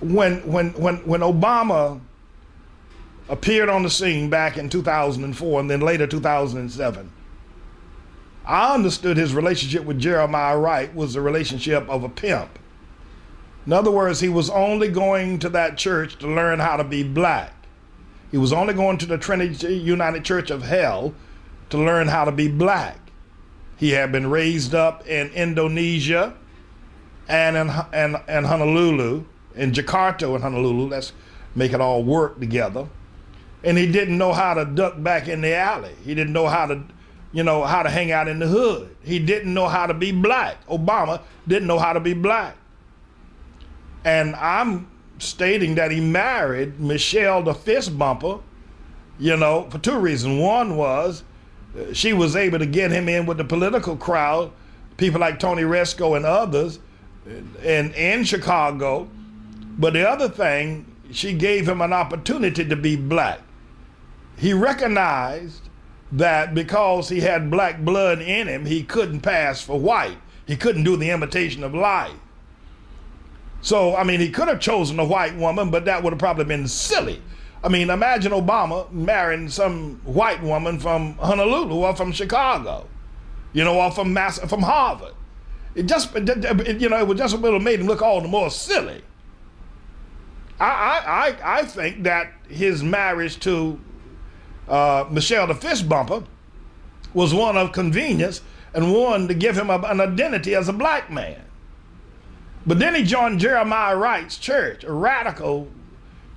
When Obama appeared on the scene back in 2004 and then later 2007, I understood his relationship with Jeremiah Wright was the relationship of a pimp. In other words, he was only going to that church to learn how to be black. He was only going to the Trinity United Church of Hell to learn how to be black. He had been raised up in Indonesia and in Honolulu, in Jakarta and Honolulu. Let's make it all work together. And he didn't know how to duck back in the alley. He didn't know how to, how to hang out in the hood. He didn't know how to be black. Obama didn't know how to be black. And I'm stating that he married Michelle the Fist Bumper, for two reasons. One was she was able to get him in with the political crowd, people like Tony Resco and others in Chicago. But the other thing, she gave him an opportunity to be black. He recognized that because he had black blood in him, he couldn't pass for white. He couldn't do the imitation of life. So, he could have chosen a white woman, but that would have probably been silly. Imagine Obama marrying some white woman from Honolulu or from Chicago, or from Harvard. It would just have made him look all the more silly. I think that his marriage to Michelle the Fist Bumper was one of convenience and one to give him an identity as a black man. But then he joined Jeremiah Wright's church, a radical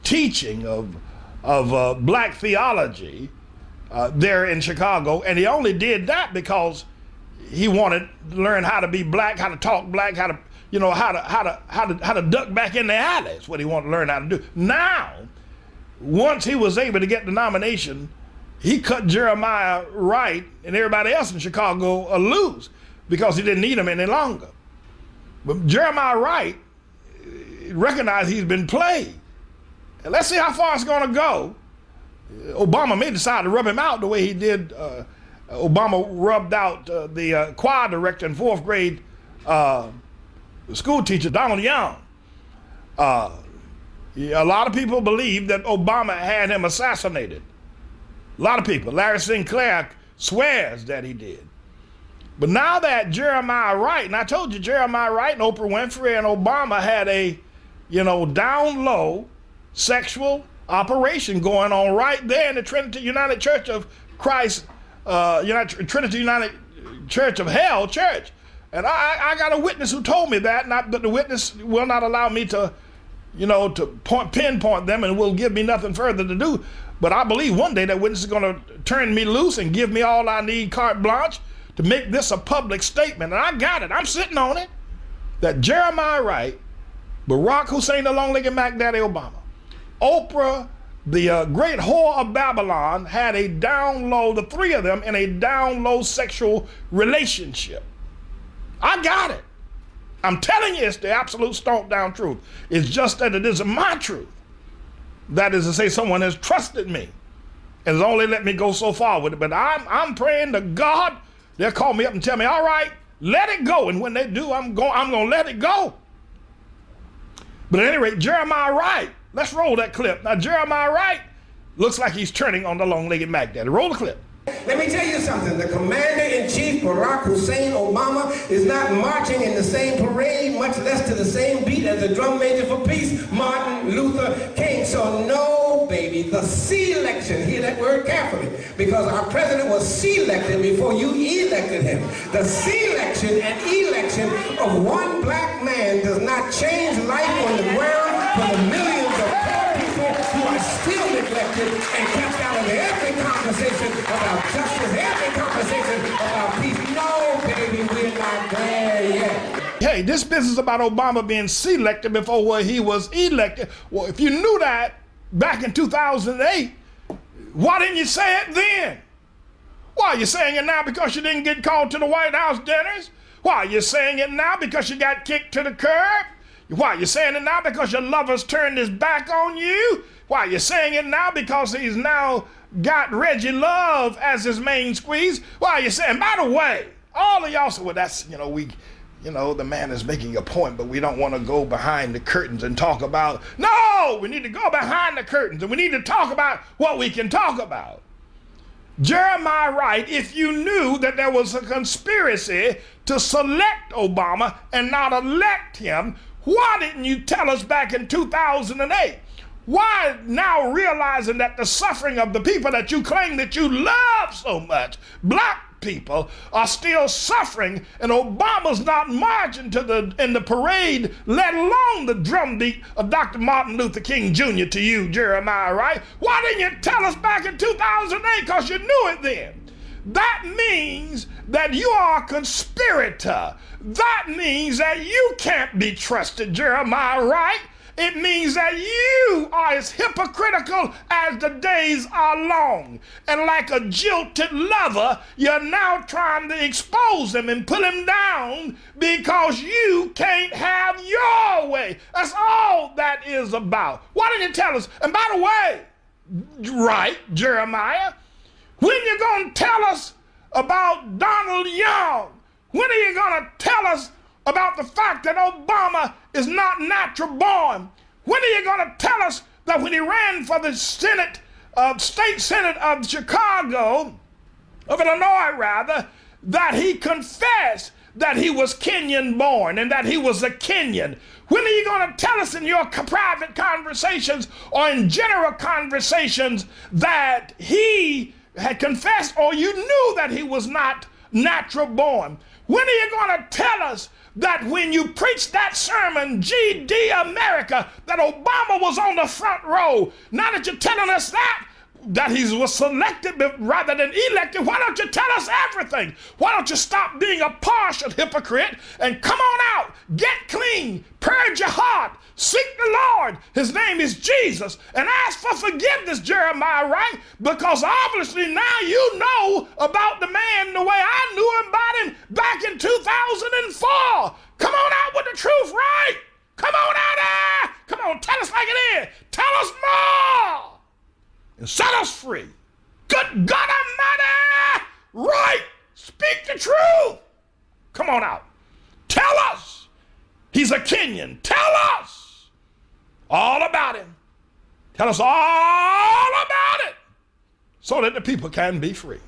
teaching of black theology there in Chicago, and he only did that because he wanted to learn how to be black, how to talk black, how to duck back in the alley. That's what he wanted to learn how to do. Now, once he was able to get the nomination, he cut Jeremiah Wright and everybody else in Chicago loose because he didn't need them any longer. But Jeremiah Wright recognized he's been played. And let's see how far it's going to go. Obama may decide to rub him out the way he did. Obama rubbed out the choir director and fourth grade school teacher, Donald Young. A lot of people believe that Obama had him assassinated. A lot of people. Larry Sinclair swears that he did. But now that Jeremiah Wright, and I told you Jeremiah Wright and Oprah Winfrey and Obama had a, down low sexual operation going on right there in the Trinity United Church of Christ, Trinity United Church of Hell Church. And I got a witness who told me that, but the witness will not allow me to, to pinpoint them and will give me nothing further to do. But I believe one day that witness is going to turn me loose and give me all I need, carte blanche, to make this a public statement. And I got it. I'm sitting on it. That Jeremiah Wright, Barack Hussein, the long-legged Mac Daddy Obama, Oprah, the great whore of Babylon, had a down low, the three of them, in a down low sexual relationship. I got it. I'm telling you, it's the absolute stomp down truth. It's just that it isn't my truth. That is to say, someone has trusted me and has only let me go so far with it. But I'm praying to God. They'll call me up and tell me, all right, let it go. And when they do, I'm going to let it go. But at any rate, Jeremiah Wright, let's roll that clip. Now, Jeremiah Wright looks like he's turning on the long-legged Mac Daddy. Roll the clip. Let me tell you something. The Commander-in-Chief, Barack Hussein Obama, is not marching in the same parade, much less to the same beat as the drum major for peace, Martin Luther King. So no, baby, the C-election, hear that word carefully, because our president was C-elected before you elected him. The C-election and election of one black man does not change life on the ground for the millions of poor people who are still neglected and kept out of every conversation about justice, every conversation about peace. No, baby, we're not there yet. Hey, this business about Obama being selected before he was elected, well, if you knew that back in 2008, why didn't you say it then? Why are you saying it now because you didn't get called to the White House dinners? Why are you saying it now because you got kicked to the curb? Why are you saying it now because your lover's turned his back on you? Why are you saying it now because he's now got Reggie Love as his main squeeze? Why are you saying, by the way, all of y'all say, well, that's, you know, the man is making a point, but we don't want to go behind the curtains and talk about, no, we need to go behind the curtains and we need to talk about what we can talk about. Jeremiah Wright, if you knew that there was a conspiracy to select Obama and not elect him, why didn't you tell us back in 2008? Why now realizing that the suffering of the people that you claim that you love so much, black people, are still suffering, and Obama's not marching in the parade, let alone the drumbeat of Dr. Martin Luther King Jr. to you, Jeremiah Wright? Why didn't you tell us back in 2008? Because you knew it then. That means that you are a conspirator. That means that you can't be trusted, Jeremiah Wright. It means that you are as hypocritical as the days are long. And like a jilted lover, you're now trying to expose him and put him down because you can't have your way. That's all that is about. Why didn't you tell us? And by the way, right, Jeremiah, when you going to tell us about Donald Young? When are you going to tell us about the fact that Obama is not natural born? When are you going to tell us that when he ran for the Senate, State Senate of Chicago, of Illinois rather, that he confessed that he was Kenyan born and that he was a Kenyan? When are you going to tell us in your private conversations or in general conversations that he had confessed or you knew that he was not natural born? When are you going to tell us that when you preached that sermon, GD America, that Obama was on the front row? Now that you're telling us that he was selected rather than elected, why don't you tell us everything? Why don't you stop being a partial hypocrite and come on out, get clean, purge your heart, seek the Lord, his name is Jesus, and ask for forgiveness, Jeremiah Wright, because obviously now you know about the man the way I knew about him back in 2004. Come on out with the truth, right? Come on out there. Come on, tell us like it is. Tell us more and set us free. Good God Almighty, right? Speak the truth. Come on out. Tell us he's a Kenyan. Tell us all about him. Tell us all about it so that the people can be free.